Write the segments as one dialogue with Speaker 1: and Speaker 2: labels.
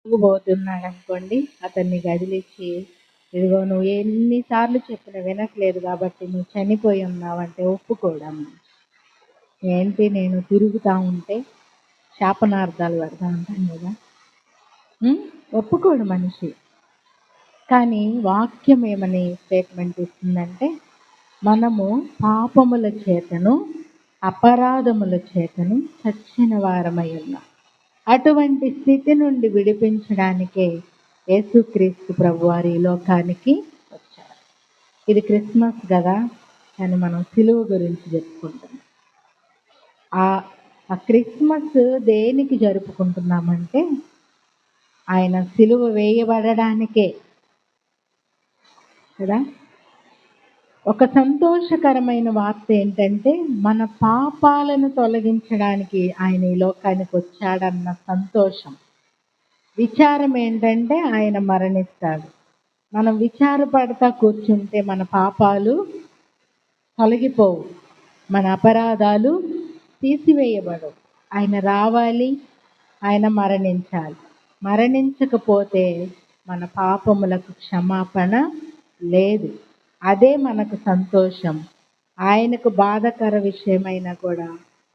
Speaker 1: పోతున్నాడు అనుకోండి, అతన్ని గదిలిచ్చి, ఇదిగో నువ్వు ఎన్నిసార్లు చెప్పినా వినట్లేదు కాబట్టి నువ్వు చనిపోయి ఉన్నావంటే ఒప్పుకోడమ్మ. ఏంటి నేను తిరుగుతూ ఉంటే శాపనార్థాలు పెడతా ఉంటాను కదా. ఒప్పుకోడు మనిషి. కానీ వాక్యం ఏమని స్టేట్మెంట్ ఇస్తుందంటే, మనము పాపముల చేతను అపరాధముల చేతను చచ్చిన వారమై ఉన్నాం. అటువంటి స్థితి నుండి విడిపించడానికే యేసుక్రీస్తు ప్రభువారు ఈ లోకానికి వచ్చారు. ఇది క్రిస్మస్ కదా, కానీ మనం సిలువ గురించి చెప్పుకుంటున్నాం. ఆ క్రిస్మస్ దేనికి జరుపుకుంటున్నామంటే, ఆయన సిలువ వేయబడడానికే కదా. ఒక సంతోషకరమైన వార్త ఏంటంటే, మన పాపాలను తొలగించడానికి ఆయన ఈ లోకానికి వచ్చాడన్న సంతోషం. విచారం ఏంటంటే ఆయన మరణిస్తాడు. మనం విచారపడతా కూర్చుంటే మన పాపాలు తొలగిపోవు, మన అపరాధాలు తీసివేయబడవు. ఆయన రావాలి, ఆయన మరణించాలి. మరణించకపోతే మన పాపములకు క్షమాపణ లేదు. అదే మనకు సంతోషం. ఆయనకు బాధకర విషయమైనా కూడా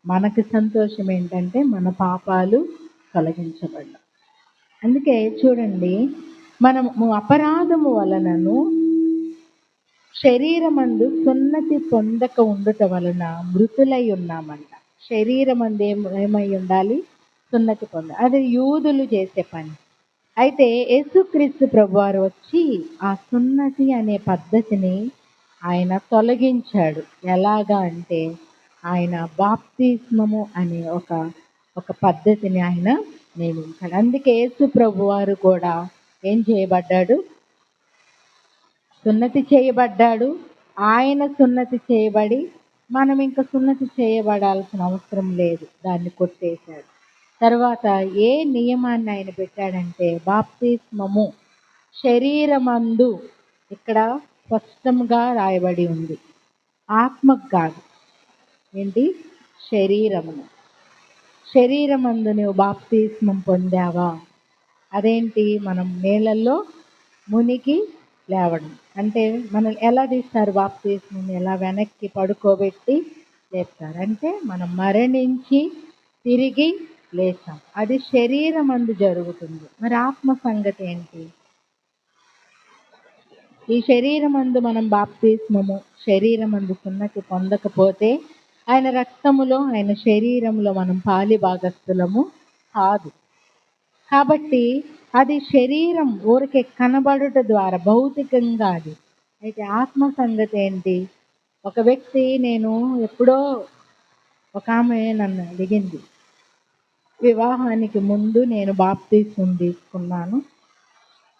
Speaker 1: మనకు సంతోషం ఏంటంటే మన పాపాలు తొలగించబడ్డాయి. అందుకే చూడండి, మనము అపరాధము వలనను శరీరమందు సున్నతి పొందక ఉండుట వలన మృతులై ఉన్నామంట. శరీరమందు ఏమై ఉండాలి? సున్నతి పొందాలి. అది యూదులు చేసే పని. అయితే యేసుక్రీస్తు ప్రభువారు వచ్చి ఆ సున్నతి అనే పద్ధతిని ఆయన తొలగించాడు. ఎలాగా అంటే, ఆయన బాప్తిస్మము అనే ఒక పద్ధతిని ఆయన నియమించాడు. అందుకే యేసు ప్రభువారు కూడా ఏం చేయబడ్డాడు? సున్నతి చేయబడ్డాడు. ఆయన సున్నతి చేయబడి మనం ఇంకా సున్నతి చేయబడాల్సిన అవసరం లేదు, దాన్ని కొట్టేశాడు. తర్వాత ఏ నియమాన్ని ఆయన పెట్టాడంటే, బాప్తిస్మము శరీరమందు, ఇక్కడ స్పష్టంగా రాయబడి ఉంది, ఆత్మకు కాదు. ఏంటి? శరీరమును. శరీరమందు నువ్వు బాప్తిస్మం పొందావా? అదేంటి? మనం నీళ్ళల్లో మునిగి లేవడం. అంటే మనం ఎలా తీస్తారు బాప్తిస్మం? ఎలా వెనక్కి పడుకోబెట్టి లేపుతారు. అంటే మనం మరణించి తిరిగి లేచాం. అది శరీరమందు జరుగుతుంది. మరి ఆత్మ సంగతి ఏంటి? ఈ శరీరమందు మనం బాప్తిస్మము శరీరమందు సున్నతి పొందకపోతే ఆయన రక్తములో, ఆయన శరీరంలో మనం పాలి భాగస్థులము కాదు. కాబట్టి అది శరీరం ఊరికే కనబడుట ద్వారా భౌతికంగా అది. అయితే ఆత్మ సంగతి ఏంటి? ఒక వ్యక్తి, నేను ఎప్పుడో ఒక ఆమె నన్ను అడిగింది, వివాహానికి ముందు నేను బాప్తిస్మం తీసుకున్నాను.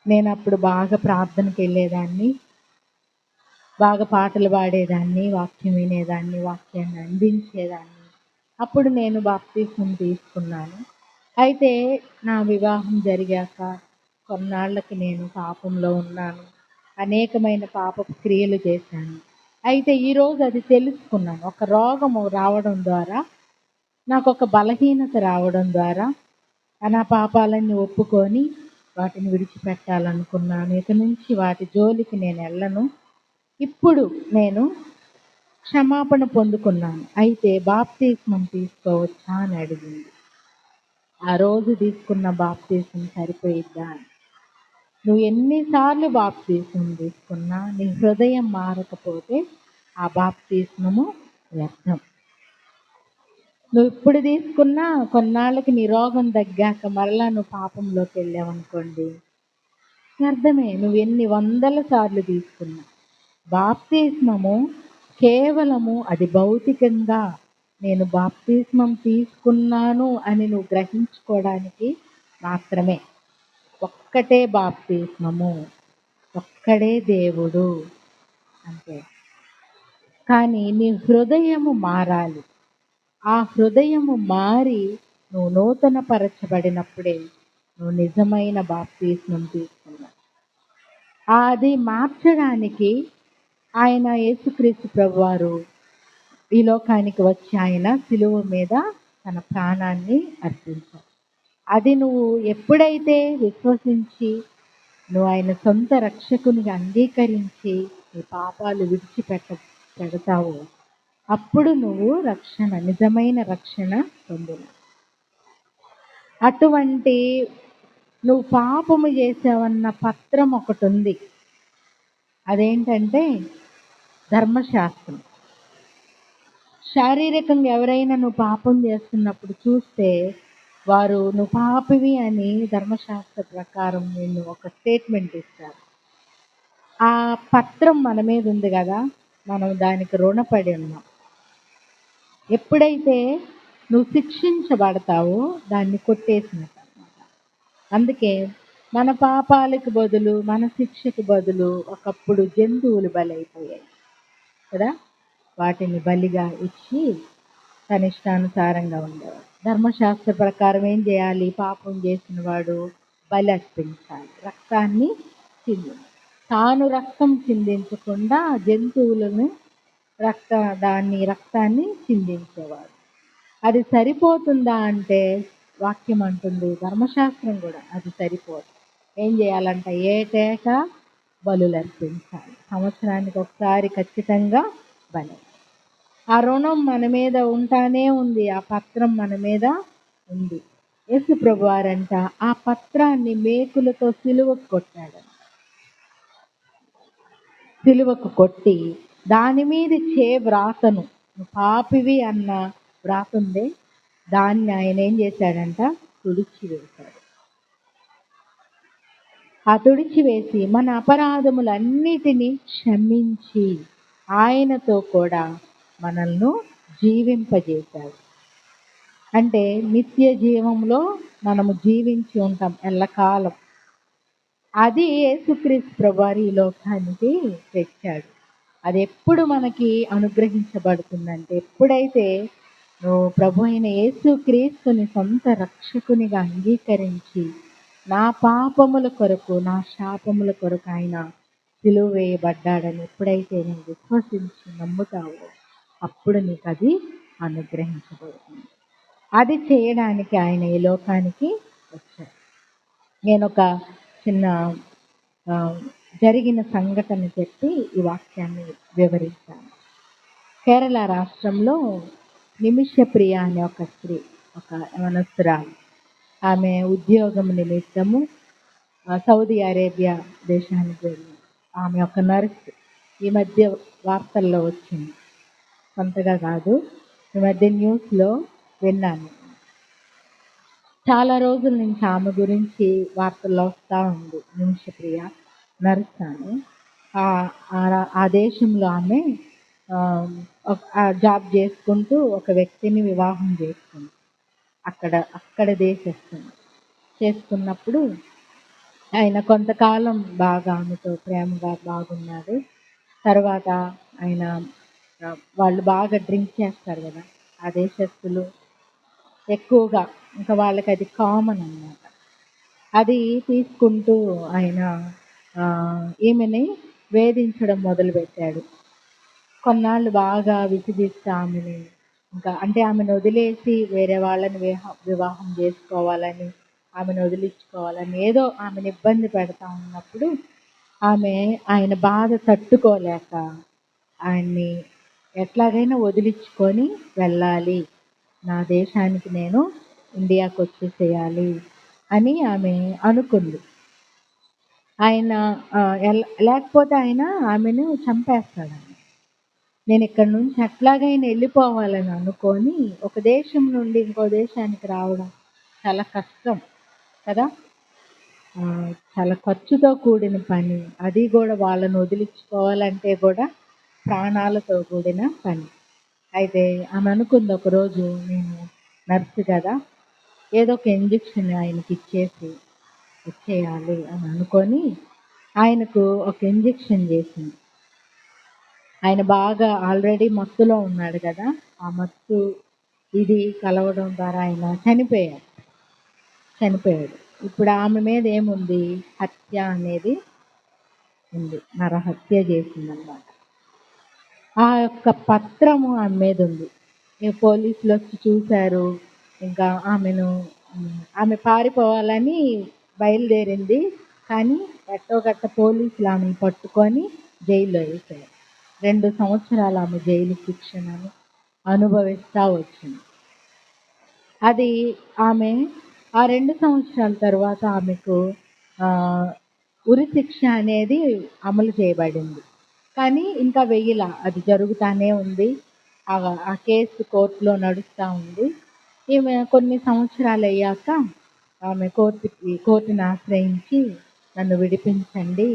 Speaker 1: నేను అప్పుడు బాగా ప్రార్థనకి వెళ్ళేదాన్ని, బాగా పాటలు పాడేదాన్ని, వాక్యం వినేదాన్ని, వాక్యాన్ని అందించేదాన్ని. అప్పుడు నేను బాప్తిస్మం తీసుకున్నాను. అయితే నా వివాహం జరిగాక కొన్నాళ్ళకి నేను పాపంలో ఉన్నాను, అనేకమైన పాపపు క్రియలు చేశాను. అయితే ఈరోజు అది తెలుసుకున్నాను. ఒక రోగము రావడం ద్వారా, నాకు ఒక బలహీనత రావడం ద్వారా నా పాపాలన్నీ ఒప్పుకొని వాటిని విడిచిపెట్టాలనుకున్నాను. ఇక నుంచి వాటి జోలికి నేను వెళ్ళను. ఇప్పుడు నేను క్షమాపణ పొందుకున్నాను. అయితే బాప్తిస్మం తీసుకోవచ్చా అని అడిగింది. ఆ రోజు తీసుకున్న బాప్తిస్మం సరిపోయిద్దా? నువ్వు ఎన్నిసార్లు బాప్తిస్మం తీసుకున్నా నీ హృదయం మారకపోతే ఆ బాప్తిస్మము వ్యర్థం. నువ్వు ఇప్పుడు తీసుకున్నా కొన్నాళ్ళకి నీ రోగం తగ్గాక మరలా నువ్వు పాపంలోకి వెళ్ళావనుకోండి, వ్యర్థమే. నువ్వు ఎన్ని వందల సార్లు తీసుకున్నా. బాప్తిస్మము కేవలము అది భౌతికంగా నేను బాప్తిస్మం తీసుకున్నాను అని నువ్వు గ్రహించుకోవడానికి మాత్రమే. ఒక్కటే బాప్తిస్మము, ఒక్కడే దేవుడు అంతే. కానీ నీ హృదయము మారాలి. ఆ హృదయము మారి నువ్వు నూతన పరచబడినప్పుడే నువ్వు నిజమైన బాప్తిస్మం తీసుకున్నావు. అది మార్చడానికి ఆయన యేసుక్రీస్తు ప్రభువారు ఈ లోకానికి వచ్చి ఆయన సిలువ మీద తన ప్రాణాన్ని అర్పించారు. అది నువ్వు ఎప్పుడైతే విశ్వసించి నువ్వు ఆయన సొంత రక్షకునిగా అంగీకరించి నీ పాపాలు పెడతావో అప్పుడు నువ్వు రక్షణ, నిజమైన రక్షణ పొందును. అటువంటి నువ్వు పాపము చేసావన్న పత్రం ఒకటి ఉంది. అదేంటంటే ధర్మశాస్త్రం. శారీరకంగా ఎవరైనా నువ్వు పాపం చేస్తున్నప్పుడు చూస్తే వారు నువ్వు పాపివి అని ధర్మశాస్త్ర ప్రకారం నేను ఒక స్టేట్మెంట్ ఇస్తారు. ఆ పత్రం మన మీద ఉంది కదా, మనం దానికి రుణపడి ఉన్నాం. ఎప్పుడైతే నువ్వు శిక్షించబడతావో దాన్ని కొట్టేసినట్టు అన్నమాట. అందుకే మన పాపాలకు బదులు, మన శిక్షకు బదులు ఒకప్పుడు జంతువులు బలైపోయాయి కదా, వాటిని బలిగా ఇచ్చి తన ఇష్టానుసారంగా ఉండేవాడు. ధర్మశాస్త్ర ప్రకారం ఏం చేయాలి? పాపం చేసిన వాడు బలి అర్పించాలి, రక్తాన్ని చిందించాలి. తాను రక్తం చిందించకుండా జంతువులను రక్తాన్ని చిందించేవాడు. అది సరిపోతుందా అంటే వాక్యం అంటుంది, ధర్మశాస్త్రం కూడా అది సరిపోదు. ఏం చేయాలంట? ఏటేటా బలులు అర్పించాలి, సంవత్సరానికి ఒకసారి ఖచ్చితంగా బలి. ఆ రుణం మన మీద ఉంటానే ఉంది, ఆ పత్రం మన మీద ఉంది. యేసు ప్రభువారంట ఆ పత్రాన్ని మేకులతో సిలువకు కొట్టాడు. సిలువకు కొట్టి దాని మీద వ్రాతను, పాపివి అన్న వ్రాత ఉంది, దాన్ని ఆయన ఏం చేశాడంట? తుడిచివేశాడు. ఆ తుడిచివేసి మన అపరాధములన్నిటినీ క్షమించి ఆయనతో కూడా మనల్ని జీవింపజేశాడు. అంటే నిత్య జీవంలో మనము జీవించి ఉంటాం ఎల్లకాలం. అది యేసుక్రీస్తు ప్రభువారు ఈ లోకానికి తెచ్చాడు. అది ఎప్పుడు మనకి అనుగ్రహించబడుతుందంటే ఎప్పుడైతే నువ్వు ప్రభు అయిన యేసుక్రీస్తుని సొంత రక్షకునిగా అంగీకరించి నా పాపముల కొరకు, నా శాపముల కొరకు ఆయన సిలువ వేయబడ్డాడని ఎప్పుడైతే నువ్వు విశ్వసించి నమ్ముతావో అప్పుడు నీకు అది అనుగ్రహించబడుతుంది. అది చేయడానికి ఆయన ఈ లోకానికి వచ్చాడు. నేను ఒక చిన్న జరిగిన సంఘటన చెప్పి ఈ వాక్యాన్ని వివరిస్తాను. కేరళ రాష్ట్రంలో నిమిషప్రియ అనే ఒక స్త్రీ, ఒక యవనస్తురాలు, ఆమె ఉద్యోగం నిమిత్తము సౌదీ అరేబియా దేశానికి వెళ్ళింది. ఆమె ఒక నర్స్. ఈ మధ్య వార్తల్లో వచ్చింది, కొంతగా కాదు, ఈ మధ్య న్యూస్లో విన్నాను. చాలా రోజుల నుంచి ఆమె గురించి వార్తల్లో వస్తూ ఉంది. నిమిషప్రియ నర్స్ అని. ఆ దేశంలో ఆమె జాబ్ చేసుకుంటూ ఒక వ్యక్తిని వివాహం చేసుకుంది. అక్కడ దేశస్తుంది. చేసుకున్నప్పుడు ఆయన కొంతకాలం బాగా ఆమెతో ప్రేమగా బాగున్నాడు. తర్వాత ఆయన వాళ్ళు బాగా డ్రింక్ చేస్తారు కదా ఆ దేశస్తులు ఎక్కువగా, ఇంకా వాళ్ళకి అది కామన్ అన్నమాట. అది తీసుకుంటూ ఆయన ఈమెని వేధించడం మొదలుపెట్టాడు. కొన్నాళ్ళు బాగా విసిగిస్తూ ఆమెని, ఇంకా అంటే ఆమెను వదిలేసి వేరే వాళ్ళని వివాహం చేసుకోవాలని, ఆమెను వదిలించుకోవాలని ఏదో ఆమెను ఇబ్బంది పెడతా ఉన్నప్పుడు ఆయన బాధ తట్టుకోలేక ఆయన్ని ఎట్లాగైనా వదిలించుకొని వెళ్ళాలి, నా దేశానికి నేను ఇండియాకు వచ్చేసేయాలి అని ఆమె అనుకుంది. ఆయన లేకపోతే ఆయన ఆమెను చంపేస్తాడు. నేను ఇక్కడ నుంచి ఎట్లాగైనా వెళ్ళిపోవాలని అనుకొని ఒక దేశం నుండి ఇంకో దేశానికి రావడం చాలా కష్టం కదా, చాలా ఖర్చుతో కూడిన పని. అది కూడా వాళ్ళను వదిలించుకోవాలంటే కూడా ప్రాణాలతో కూడిన పని. అయితే ఆమె అనుకుంది, ఒకరోజు నేను నర్సు కదా, ఏదో ఒక ఇంజెక్షన్ ఆయనకి ఇచ్చేసి వచ్చేయాలి అని అనుకొని ఆయనకు ఒక ఇంజెక్షన్ చేసింది. ఆయన బాగా ఆల్రెడీ మత్తులో ఉన్నాడు కదా, ఆ మత్తు ఇది కలవడం ద్వారా ఆయన చనిపోయాడు. ఇప్పుడు ఆమె మీద ఏముంది? హత్య అనేది ఉంది, నరహత్య చేసిందన్నమాట. ఆ యొక్క పత్రము ఆమె మీద ఉంది. పోలీసులు వచ్చి చూశారు, ఇంకా ఆమెను ఆమె పారిపోవాలని బయలుదేరింది. కానీ ఎట్టోగట్ట పోలీసులు ఆమెను పట్టుకొని జైల్లో వేశారు. 2 సంవత్సరాలు ఆమె జైలు శిక్షణను అనుభవిస్తా వచ్చింది. అది ఆమె ఆ 2 సంవత్సరాల తర్వాత ఆమెకు ఉరి శిక్ష అనేది అమలు చేయబడింది. కానీ ఇంకా వెయ్యల, అది జరుగుతానే ఉంది. ఆ కేసు కోర్టులో నడుస్తూ ఉంది. ఈమె కొన్ని సంవత్సరాలు అయ్యాక ఆమె కోర్టుని ఆశ్రయించి నన్ను విడిపించండి,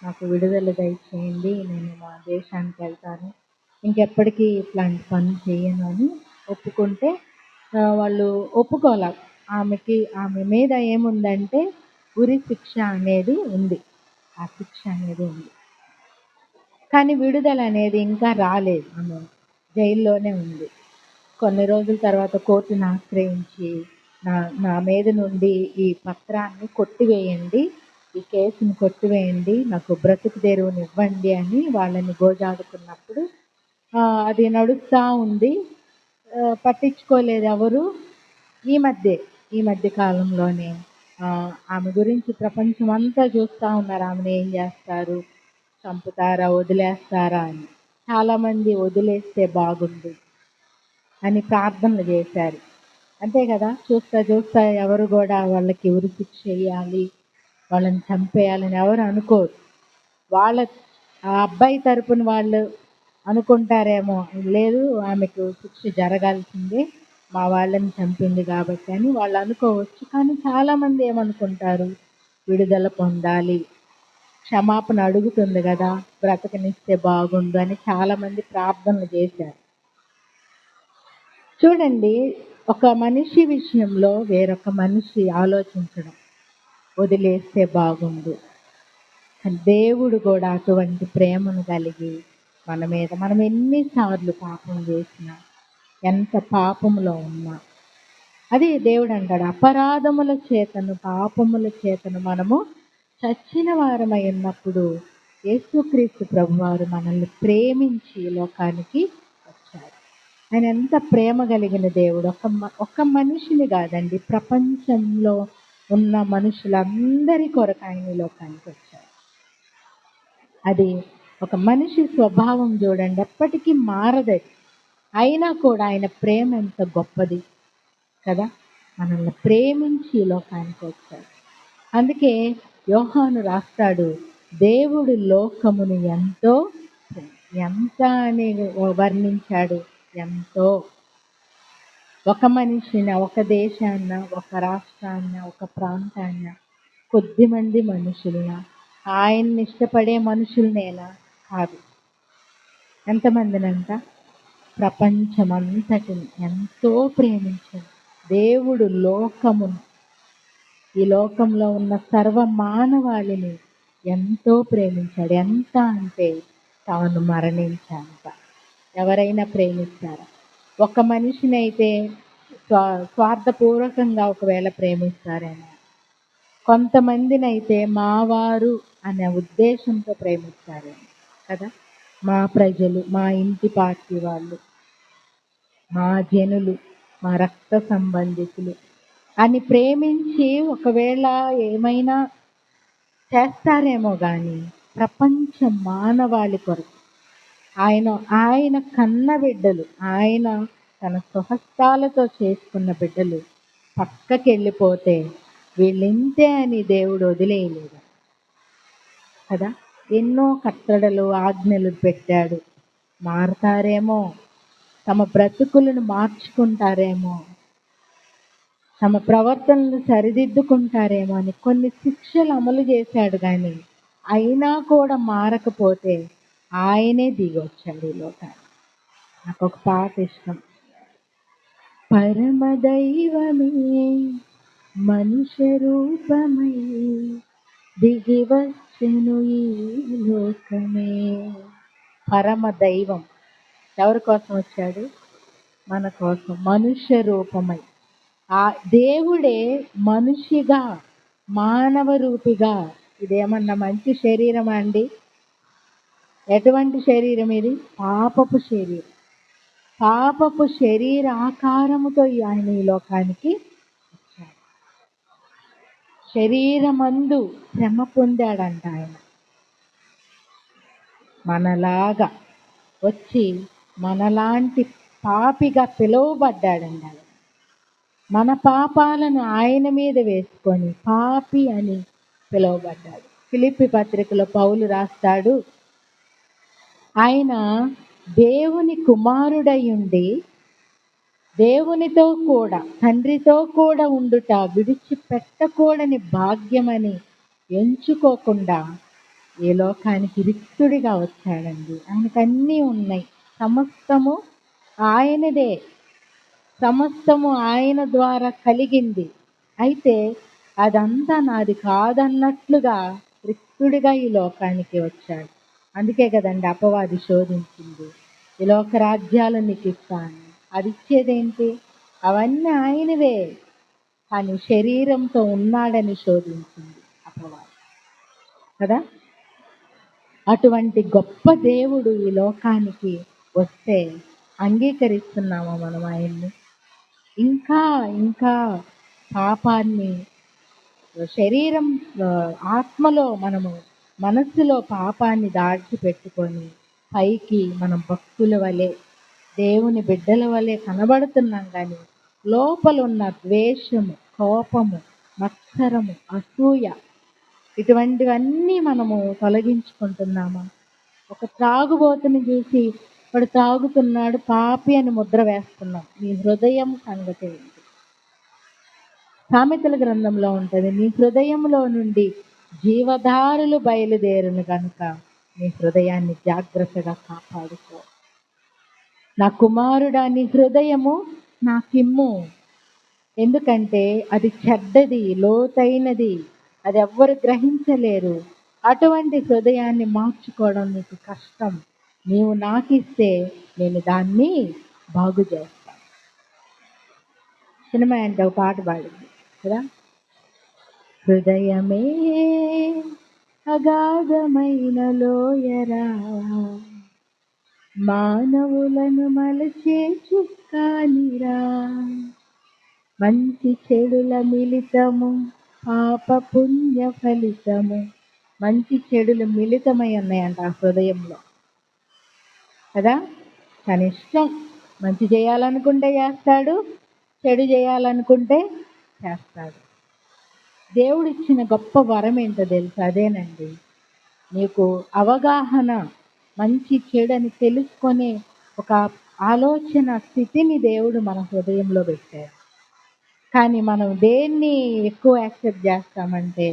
Speaker 1: నాకు విడుదల దయచేయండి, నేను మా దేశానికి వెళ్తాను, ఇంకెప్పటికీ ఇట్లాంటి పని చేయను అని ఒప్పుకుంటే వాళ్ళు ఒప్పుకోలే. ఆమె మీద ఏముందంటే ఉరి శిక్ష అనేది ఉంది. ఆ శిక్ష అనేది ఉంది. కానీ విడుదల అనేది ఇంకా రాలేదు. ఆమె జైల్లోనే ఉంది. కొన్ని రోజుల తర్వాత కోర్టును ఆశ్రయించి నా మీద నుండి ఈ పత్రాన్ని కొట్టివేయండి, ఈ కేసుని కొట్టివేయండి, నాకు బ్రతుకు తెరువుని ఇవ్వండి అని వాళ్ళని గోజాడుకున్నప్పుడు అది నడుస్తూ ఉంది. పట్టించుకోలేదు ఎవరు. ఈ మధ్య కాలంలోనే ఆమె గురించి ప్రపంచం అంతా చూస్తూ ఉన్నారు. ఆమెను ఏం చేస్తారు, చంపుతారా, వదిలేస్తారా అని. చాలామంది వదిలేస్తే బాగుండు అని ప్రార్థనలు చేశారు. అంతే కదా, చూస్తా ఎవరు కూడా వాళ్ళకి ఉరి శిక్ష వేయాలి, వాళ్ళని చంపేయాలని ఎవరు అనుకోరు. ఆ అబ్బాయి తరపున వాళ్ళు అనుకుంటారేమో, లేదు ఆమెకు శిక్ష జరగాల్సిందే, మా వాళ్ళని చంపింది కాబట్టి అని వాళ్ళు అనుకోవచ్చు. కానీ చాలామంది ఏమనుకుంటారు, విడుదల పొందాలి, క్షమాపణ అడుగుతుంది కదా, బ్రతకనిస్తే బాగుండు అని చాలామంది ప్రార్థనలు చేశారు. చూడండి, ఒక మనిషి విషయంలో వేరొక మనిషి ఆలోచించడం, వదిలేస్తే బాగుండు. దేవుడు కూడా అటువంటి ప్రేమను కలిగి మనం ఎన్నిసార్లు పాపం చేసినా, ఎంత పాపములో ఉన్నా, అది దేవుడు అంటాడు, అపరాధముల చేతను పాపముల చేతను మనము చచ్చిన వారమై ఉన్నప్పుడు యేసుక్రీస్తు ప్రభువారు మనల్ని ప్రేమించి లోకానికి వచ్చారు. ఆయన ఎంత ప్రేమ కలిగిన దేవుడు. ఒక మనిషిని కాదండి, ప్రపంచంలో ఉన్న మనుషులందరి కొరకు ఆయన లోకానికి వచ్చారు. అది ఒక మనిషి స్వభావం చూడండి, ఎప్పటికీ మారదది. అయినా కూడా ఆయన ప్రేమ ఎంత గొప్పది కదా, మనల్ని ప్రేమించి లోకానికి వచ్చాడు. అందుకే యోహాను రాస్తాడు, దేవుడు లోకమును ఎంత అని వర్ణించాడు, ఎంతో. ఒక మనిషిని, ఒక దేశాన్న, ఒక రాష్ట్రాన్న, ఒక ప్రాంతాన్న, కొద్దిమంది మనుషులన, ఆయన్ని ఇష్టపడే మనుషులనేనా? కాదు. ఎంతమందినంట? ప్రపంచమంతటిని ఎంతో ప్రేమించాడు దేవుడు లోకమును. ఈ లోకంలో ఉన్న సర్వ మానవాళిని ఎంతో ప్రేమించాడు. ఎంత అంటే తాను మరణించాక. ఎవరైనా ప్రేమిస్తారా? ఒక మనిషిని అయితే స్వార్థపూర్వకంగా ఒకవేళ ప్రేమిస్తారేమో, కొంతమందిని అయితే మావారు అనే ఉద్దేశంతో ప్రేమిస్తారేమో కదా. మా ప్రజలు, మా ఇంటి పార్టీ వాళ్ళు, మా జనులు, మా రక్త సంబంధికులు అని ప్రేమించి ఒకవేళ ఏమైనా చేస్తారేమో, కానీ ప్రపంచ మానవాళి కొరకు ఆయన కన్న బిడ్డలు, ఆయన తన స్వహస్తాలతో చేసుకున్న బిడ్డలు పక్కకి వెళ్ళిపోతే వీళ్ళింతే అని దేవుడు వదిలేయలేదు కదా. ఎన్నో కట్టడలు, ఆజ్ఞలు పెట్టాడు. మారతారేమో, తమ బ్రతుకులను మార్చుకుంటారేమో, తమ ప్రవర్తనలు సరిదిద్దుకుంటారేమో అని కొన్ని శిక్షలు అమలు చేశాడు. కానీ అయినా కూడా మారకపోతే ఆయనే దిగి వచ్చాడు ఈ లోకానికి. నాకు ఒక పాట ఇష్టం, పరమ దైవమే మనుష్య రూపమై దిగి వచ్చెను ఈ లోకమే. పరమ దైవం ఎవరి కోసం వచ్చాడు? మన కోసం. మనుష్య రూపమై, ఆ దేవుడే మనిషిగా, మానవ రూపిగా. ఇదేమన్నా మంచి శరీరం అండి? ఎటువంటి శరీరం ఇది? పాపపు శరీరం. పాపపు శరీర ఆకారముతో ఆయన ఈ లోకానికి వచ్చాడు. శరీరమందు శ్రమ పొందాడంట ఆయన. మనలాగా వచ్చి మనలాంటి పాపిగా పిలువబడ్డాడండి ఆయన. మన పాపాలను ఆయన మీద వేసుకొని పాపి అని పిలువబడ్డాడు. ఫిలిప్పీ పత్రికలో పౌలు రాస్తాడు, ఆయన దేవుని కుమారుడై ఉండి దేవునితో కూడా తండ్రితో కూడా ఉండుట విడిచిపెట్టకూడని భాగ్యమని ఎంచుకోకుండా ఈ లోకానికి రిక్తుడిగా వచ్చాడండి. ఆయనకు అన్నీ ఉన్నాయి, సమస్తము ఆయనదే, సమస్తము ఆయన ద్వారా కలిగింది. అయితే అదంతా నాది కాదన్నట్లుగా రిక్తుడిగా ఈ లోకానికి వచ్చాడు. అందుకే కదండి అపవాది శోధించింది, ఈ లోక రాజ్యాలు నీకు ఇస్తాను. అది ఇచ్చేదేంటి? అవన్నీ ఆయనవే, కానీ శరీరంతో ఉన్నాడని శోధించింది అపవాది కదా. అటువంటి గొప్ప దేవుడు ఈ లోకానికి వస్తే అంగీకరిస్తున్నామా మనం ఆయన్ని? ఇంకా ఇంకా పాపాన్ని శరీరం ఆత్మలో మనము మనస్సులో పాపాన్ని దాచిపెట్టుకొని పైకి మనం భక్తుల వలె దేవుని బిడ్డల వలె కనబడుతున్నాం, కానీ లోపల ఉన్న ద్వేషము, కోపము, మత్సరము, అసూయ ఇటువంటివన్నీ మనము తొలగించుకుంటున్నామా? ఒక త్రాగుబోతుని చూసి వాడు తాగుతున్నాడు పాపి అని ముద్ర వేస్తున్నాం. నీ హృదయం సంగతి ఏంటి? సామెతల గ్రంథంలో ఉంటుంది, నీ హృదయంలో నుండి జీవధారులు బయలుదేరును కనుక నీ హృదయాన్ని జాగ్రత్తగా కాపాడుకో. నా కుమారుడా, నీ హృదయము నాకిమ్ము, ఎందుకంటే అది చెడ్డది, లోతైనది, అది ఎవ్వరు గ్రహించలేరు. అటువంటి హృదయాన్ని మార్చుకోవడం నీకు కష్టం. నీవు నాకిస్తే నేను దాన్ని బాగు చేస్తాను. సినిమా అంటే ఒక పాట పాడింది కదా, హృదయమే అగాధమైన లోయరా, మానవులను మలచే చుక్కానిరా, మంచి చెడుల మిళితము పాప పుణ్య ఫలితము. మంచి చెడులు మిళితమై ఉన్నాయంట ఆ హృదయంలో కదా. తన ఇష్టం, మంచి చేయాలనుకుంటే చేస్తాడు, చెడు చేయాలనుకుంటే చేస్తాడు. దేవుడు ఇచ్చిన గొప్ప వరం ఏంటో తెలుసు, అదేనండి నీకు అవగాహన, మంచి చెడని తెలుసుకునే ఒక ఆలోచన స్థితిని దేవుడు మన హృదయంలో పెట్టాడు. కానీ మనం దేన్ని ఎక్కువ యాక్సెప్ట్ చేస్తామంటే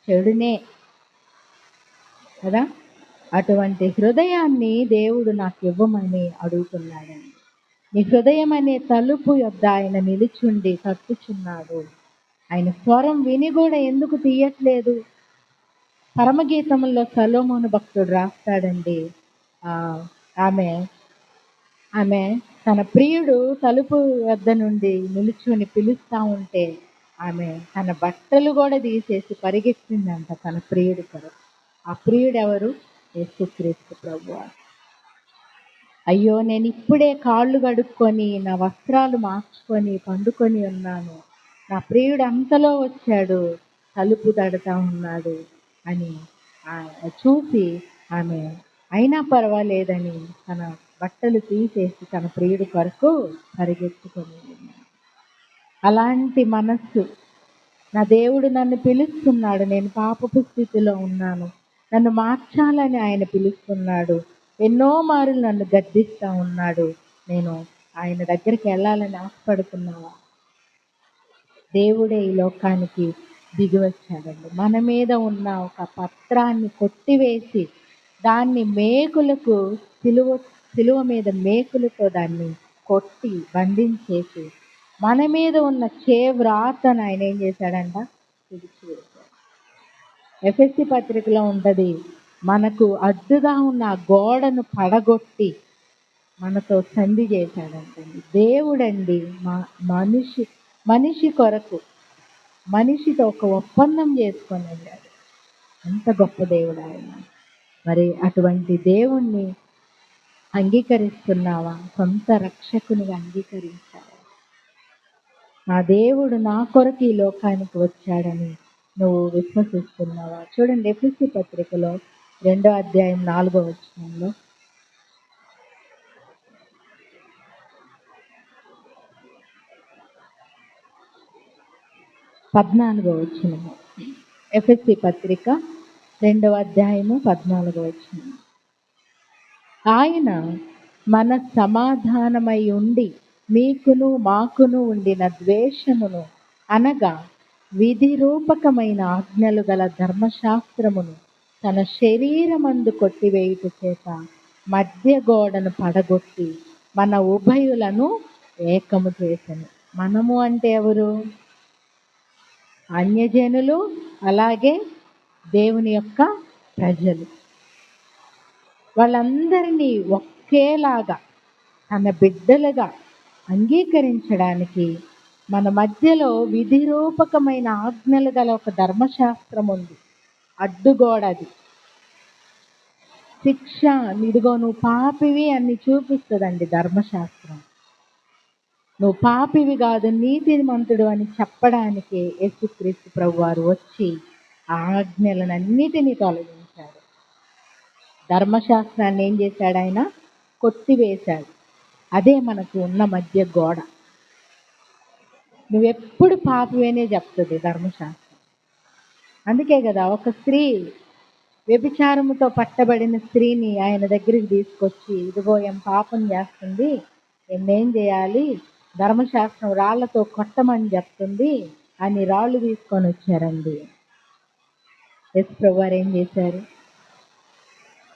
Speaker 1: చెడునే కదా. అటువంటి హృదయాన్ని దేవుడు నాకు ఇవ్వమని అడుగుతున్నాడండి. నీ హృదయం అనే తలుపు యొద్ద ఆయన నిలుచుండి తట్టుచున్నాడు. ఆయన స్వరం విని కూడా ఎందుకు తీయట్లేదు? పరమగీతంలో సొలొమోను భక్తుడు రాస్తాడండి, ఆమె తన ప్రియుడు తలుపు వద్ద నుండి నిలుచుని పిలుస్తూ ఉంటే ఆమె తన బట్టలు కూడా తీసేసి పరిగెత్తిందంట తన ప్రియుడి కొరకు. ఆ ప్రియుడు ఎవరు? యేసుక్రీస్తు ప్రభువు. అయ్యో, నేను ఇప్పుడే కాళ్ళు కడుక్కొని నా వస్త్రాలు మార్చుకొని పండుకొని ఉన్నాను, నా ప్రియుడు అంతలో వచ్చాడు, తలుపు తడుతూ ఉన్నాడు అని చూసి ఆమె అయినా పర్వాలేదని తన బట్టలు తీసేసి తన ప్రియుడి కొరకు పరిగెత్తుకొని ఉన్నాడు. అలాంటి మనస్సు, నా దేవుడు నన్ను పిలుస్తున్నాడు, నేను పాపపు స్థితిలో ఉన్నాను, నన్ను మార్చాలని ఆయన పిలుస్తున్నాడు, ఎన్నో మారులు నన్ను గద్దిస్తూ ఉన్నాడు, నేను ఆయన దగ్గరికి వెళ్ళాలని ఆశపడుతున్నావా? దేవుడే ఈ లోకానికి దిగి వచ్చాడండి. మన మీద ఉన్న ఒక పత్రాన్ని కొట్టివేసి దాన్ని మేకులకు సిలువ మీద మేకులతో దాన్ని కొట్టి బంధించేసి మన మీద ఉన్న వ్రాతను ఆయన ఏం చేశాడంట? విడిచివేశాడు. ఎఫెసీ పత్రికలో ఉంటుంది, మనకు అడ్డుగా ఉన్న ఆ గోడను పడగొట్టి మనతో సంధి చేశాడంటండి. దేవుడండి మనిషి కొరకు మనిషితో ఒక ఒప్పందం చేసుకొని వెళ్ళాడు. ఎంత గొప్ప దేవుడు ఆయన! మరి అటువంటి దేవుణ్ణి అంగీకరిస్తున్నావా? సొంత రక్షకునిగా అంగీకరించావా? నా దేవుడు నా కొరకు ఈ లోకానికి వచ్చాడని నువ్వు విశ్వసిస్తున్నావా? చూడండి ఎఫెసీ పత్రికలో 2వ అధ్యాయం 4వ వచనంలో 14వ వచనము. ఎఫెసీ పత్రిక 2వ అధ్యాయము 14వ వచనం. ఆయన మన సమాధానమై ఉండి మీకును మాకును ఉండిన ద్వేషమును అనగా విధి రూపకమైన ఆజ్ఞలు గల ధర్మశాస్త్రమును తన శరీరమందు కొట్టివేయుట చేత మధ్య గోడను పడగొట్టి మన ఉభయులను ఏకము చేసెను. మనము అంటే ఎవరు? అన్యజనులు, అలాగే దేవుని యొక్క ప్రజలు. వాళ్ళందరినీ ఒకేలాగా తన బిడ్డలుగా అంగీకరించడానికి మన మధ్యలో విధి రూపకమైన ఆజ్ఞలు గల ఒక ధర్మశాస్త్రం ఉంది. అడ్డుగోడది. శిక్ష, ఇదిగో నువ్వు పాపివి అని చూపిస్తుందండి ధర్మశాస్త్రం. నువ్వు పాపివి కాదు, నీతిమంతుడు అని చెప్పడానికి యేసుక్రీస్తు ప్రభువారు వచ్చి ఆజ్ఞలనన్నిటినీ తొలగించాడు. ధర్మశాస్త్రాన్ని ఏం చేశాడు? ఆయన కొట్టివేశాడు. అదే మనకు ఉన్న మధ్య గోడ. నువ్వెప్పుడు పాపివేనే చెప్తుంది ధర్మశాస్త్రం. అందుకే కదా ఒక స్త్రీ వ్యభిచారముతో పట్టబడిన స్త్రీని ఆయన దగ్గరికి తీసుకొచ్చి, ఇదిగో ఏం పాపం చేస్తుంది, ఏం చేయాలి, ధర్మశాస్త్రం రాళ్లతో కొట్టమని చెప్తుంది అని రాళ్ళు తీసుకొని వచ్చారండి. యేసు ప్రభువారు ఏం చేశారు?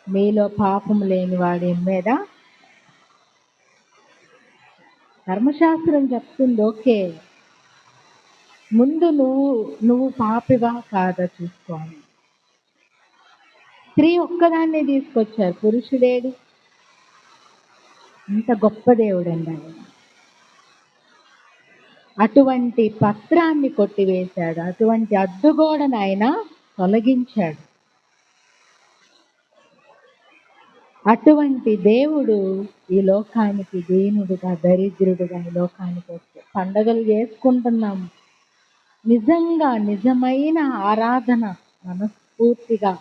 Speaker 1: మీలో పాపం లేని వాడి మీద ధర్మశాస్త్రం చెప్తుంది, ఓకే, ముందు నువ్వు పాపివా కాదా చూసుకోవాలి. స్త్రీ ఒక్కదాన్ని తీసుకొచ్చారు, పురుషుడేడి? ఇంత గొప్ప దేవుడండి ఆయన. అటువంటి పత్రాన్ని కొట్టివేశాడు, అటువంటి అడ్డుగోడను ఆయన తొలగించాడు. అటువంటి దేవుడు ఈ లోకానికి దీనుడుగా, దరిద్రుడుగా ఈ లోకానికి వస్తే పండగలు చేసుకుంటున్నాము. నిజంగా నిజమైన ఆరాధన మనస్ఫూర్తిగా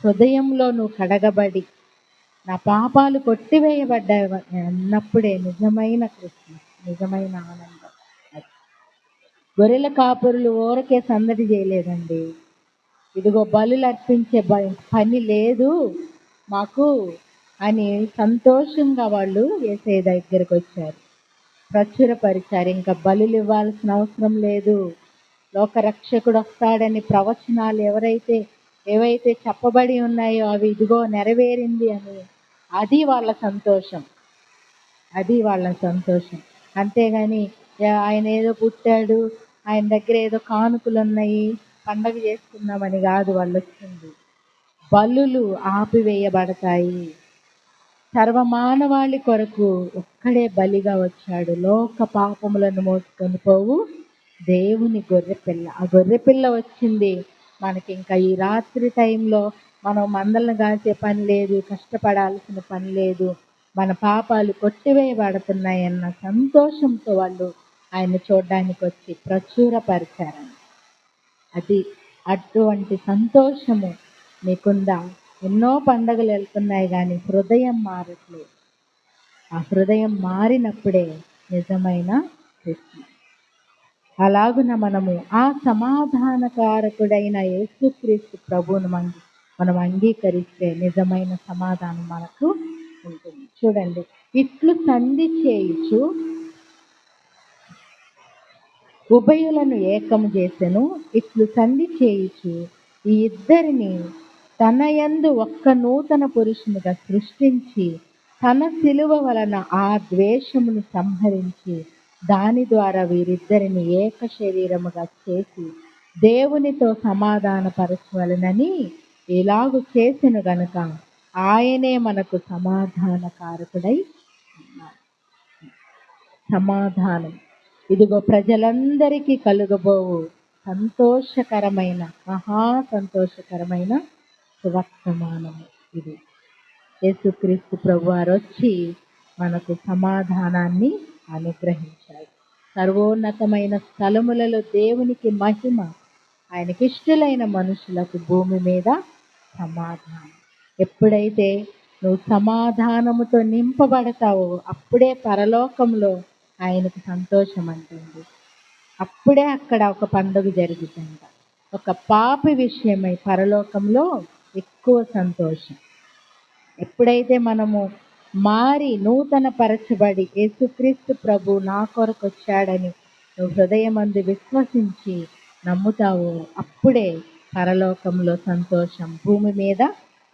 Speaker 1: హృదయంలో నువ్వు కడగబడి నా పాపాలు కొట్టివేయబడ్డాయి అన్నప్పుడే నిజమైన క్రిస్మస్, నిజమైన ఆనందం. గొర్రెల కాపురులు ఊరకే సందడి చేయలేదండి. ఇదిగో బలులు అర్పించే పని లేదు మాకు అని సంతోషంగా వాళ్ళు యేసయ్య దగ్గరికి వచ్చారు, ప్రచురపరిచారు. ఇంకా బలులు ఇవ్వాల్సిన అవసరం లేదు, లోకరక్షకుడు వస్తాడని ప్రవచనాలు ఏవైతే చెప్పబడి ఉన్నాయో అవి ఇదిగో నెరవేరింది అని. అది వాళ్ళ సంతోషం, అది వాళ్ళ సంతోషం. అంతేగాని ఆయన ఏదో పుట్టాడు, ఆయన దగ్గర ఏదో కానుకలు ఉన్నాయి, పండగ చేసుకుందామని కాదు వాళ్ళు వచ్చింది. బలులు ఆపివేయబడతాయి. సర్వమానవాళి కొరకు ఒక్కడే బలిగా వచ్చాడు, లోక పాపములను మోసుకొని పోవు దేవుని గొర్రెపిల్ల. ఆ గొర్రెపిల్ల వచ్చింది మనకి. ఇంకా ఈ రాత్రి టైంలో మనం మందలను కాసే పని లేదు, కష్టపడాల్సిన పని లేదు, మన పాపాలు కొట్టివేయబడుతున్నాయన్న సంతోషంతో వాళ్ళు ఆయన చూడడానికి వచ్చి ప్రచురపరిచారని. అది అటువంటి సంతోషము మీకుందా? ఎన్నో పండగలు వెళ్తున్నాయి కానీ హృదయం మారట్లేదు. ఆ హృదయం మారినప్పుడే నిజమైన క్రిస్మస్. అలాగున మనము ఆ సమాధానకారకుడైన యేసుక్రీస్తు ప్రభువును మనం అంగీకరిస్తే నిజమైన సమాధానం మనకు ఉంటుంది. చూడండి, ఇట్లు సంధి చేయుచు ఉభయులను ఏకము చేసెను. ఇట్లు సంధి చేయుచు ఈ ఇద్దరిని తన యందు ఒక్క నూతన పురుషునిగా సృష్టించి తన శిలువ వలన ఆ ద్వేషమును సంహరించి దాని ద్వారా వీరిద్దరిని ఏక శరీరముగా చేసి దేవునితో సమాధానపరచవలెనని ఇలాగు చేసెను గనుక ఆయనే మనకు సమాధానకారకుడై ఉన్నాడు. సమాధానం ఇదిగో ప్రజలందరికీ కలుగబోవు సంతోషకరమైన, మహా సంతోషకరమైన సువర్తమానము ఇది. యేసుక్రీస్తు ప్రభువారు వచ్చి మనకు సమాధానాన్ని అనుగ్రహించాడు. సర్వోన్నతమైన స్థలములలో దేవునికి మహిమ, ఆయనకి ఇష్టలైన మనుషులకు భూమి మీద సమాధానం. ఎప్పుడైతే నువ్వు సమాధానముతో నింపబడతావో అప్పుడే పరలోకంలో ఆయనకు సంతోషం అంటుంది. అప్పుడే అక్కడ ఒక పండుగ జరుగుతుంట. ఒక పాపి విషయమై పరలోకంలో ఎక్కువ సంతోషం. ఎప్పుడైతే మనము మారి నూతన పరచబడి యేసుక్రీస్తు ప్రభు నా కొరకు వచ్చాడని నువ్వు హృదయమందు విశ్వసించి నమ్ముతావో అప్పుడే పరలోకంలో సంతోషం, భూమి మీద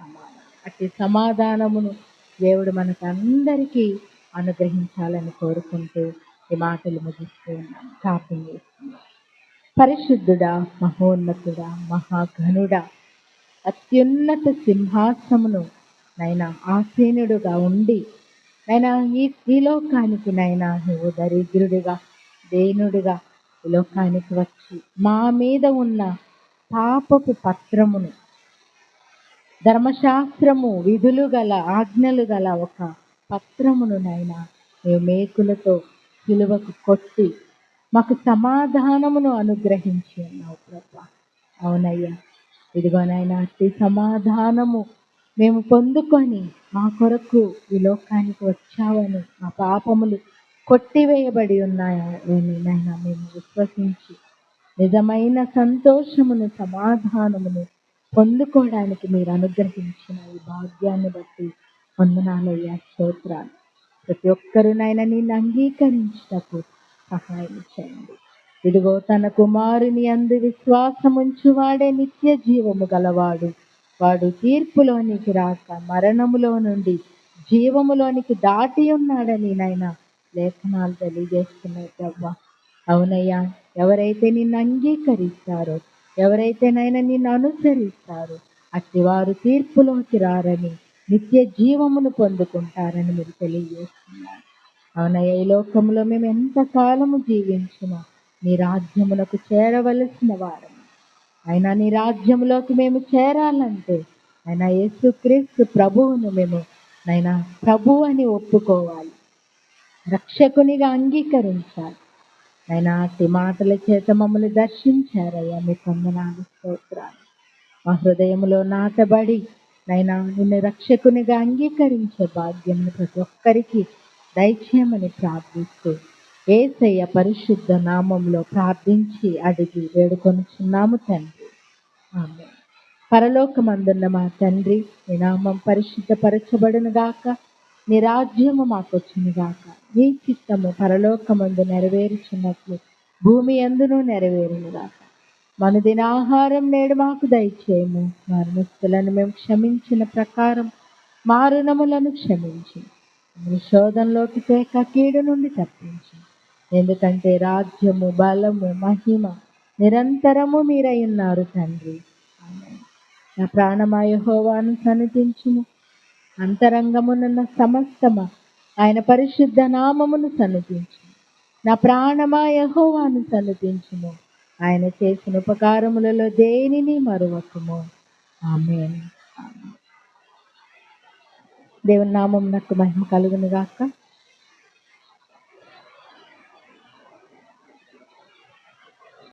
Speaker 1: సమాధానం. అట్టి సమాధానమును దేవుడు మనకు అందరికీ అనుగ్రహించాలని కోరుకుంటూ ఈ మాటలు ముగిస్తూ ఉన్నాను. ప్రార్థన చేస్తున్నాను. పరిశుద్ధుడా, మహోన్నతుడా, మహాఘనుడా, అత్యున్నత సింహాసమును నైనా ఆసీనుడుగా ఉండి నైనా ఈ లోకానికి నైనా నువ్వు దరిద్రుడిగా దేనుడిగా ఈ లోకానికి వచ్చి మా మీద ఉన్న పాపపు పత్రమును, ధర్మశాస్త్రము విధులు గల ఆజ్ఞలు గల ఒక పత్రమును నైనా నీవు మేకులతో సిలువకు కొట్టి మాకు సమాధానమును అనుగ్రహించి ఉన్నావు ప్రభా. అవునయ్యా, ఇదిగోనైనా అట్టి సమాధానము మేము పొందుకొని మా కొరకు ఈ లోకానికి వచ్చావని, మా పాపములు కొట్టివేయబడి ఉన్నాయని నైనా మేము విశ్వసించి నిజమైన సంతోషమును సమాధానమును పొందుకోవడానికి మీరు అనుగ్రహించిన ఈ భాగ్యాన్ని బట్టి వందనాలయ్యా, స్తోత్రాలు. ప్రతి ఒక్కరునైనా నిన్ను అంగీకరించుటకు సహాయం చేయండి. ఇదిగో తన కుమారుని అందు విశ్వాసముంచువాడే నిత్య జీవము గలవాడు, వాడు తీర్పులోనికి రాక మరణములో నుండి జీవములోనికి దాటి ఉన్నాడని నైనా లేఖనాలు తెలియజేస్తున్నాయి ప్రభా. అవునయ్యా, ఎవరైతే నిన్ను అంగీకరిస్తారో, ఎవరైతే నైనా నిన్ను అనుసరిస్తారో అట్టి వారు తీర్పులోకి రారని నిత్య జీవమును పొందుకుంటారని మీరు తెలియజేస్తున్నారు. అవునయ్యా, ఈ లోకంలో మేము ఎంతకాలము జీవించినా నీ రాజ్యములకు చేరవలసిన వారము. అయినా నీ రాజ్యంలోకి మేము చేరాలంటే అయినా యేసుక్రీస్తు ప్రభువును మేము నైనా ప్రభు అని ఒప్పుకోవాలి, రక్షకునిగా అంగీకరించాలి. అయినా అట్టి మాటల చేత మమ్మల్ని దర్శించారయ్యా, మీ వందనాలు, స్తోత్రాలు. మా హృదయంలో నాటబడి నైనా నిన్ను రక్షకునిగా అంగీకరించే భాగ్యం ప్రతి ఒక్కరికి దయచేయమని ప్రార్థిస్తూ యేసయ్య పరిశుద్ధ నామంలో ప్రార్థించి అడిగి వేడుకొనుచున్నాము తండ్రి, ఆమేన్. పరలోకమందున్న మా తండ్రి, నీ నామం పరిశుద్ధపరచబడును గాక, నీ రాజ్యము మాకొచ్చును గాక, నీ చిత్తము పరలోకమందు నెరవేరుచున్నట్లు భూమి యందును నెరవేరును గాక. మనుదినాహారం నేడు మాకు దయచేయము, మా రుణస్థులను మేము క్షమించిన ప్రకారం మా రుణములను క్షమించి మీ శోధనలోకి తేక కీడు నుండి తప్పించి, ఎందుకంటే రాజ్యము, బలము, మహిమ నిరంతరము మీరై ఉన్నారు తండ్రి, ఆమేన్. నా ప్రాణమా యెహోవాను సన్నుతించుము, అంతరంగమునున్న సమస్తమా ఆయన పరిశుద్ధ నామమును సన్నుతించుము. నా ప్రాణమా యెహోవాను సన్నుతించుము, ఆయన చేసిన ఉపకారములలో దేనిని మరువకుము. ఆమేన్. దేవుని నామమునకు మహిమ కలుగును గాక.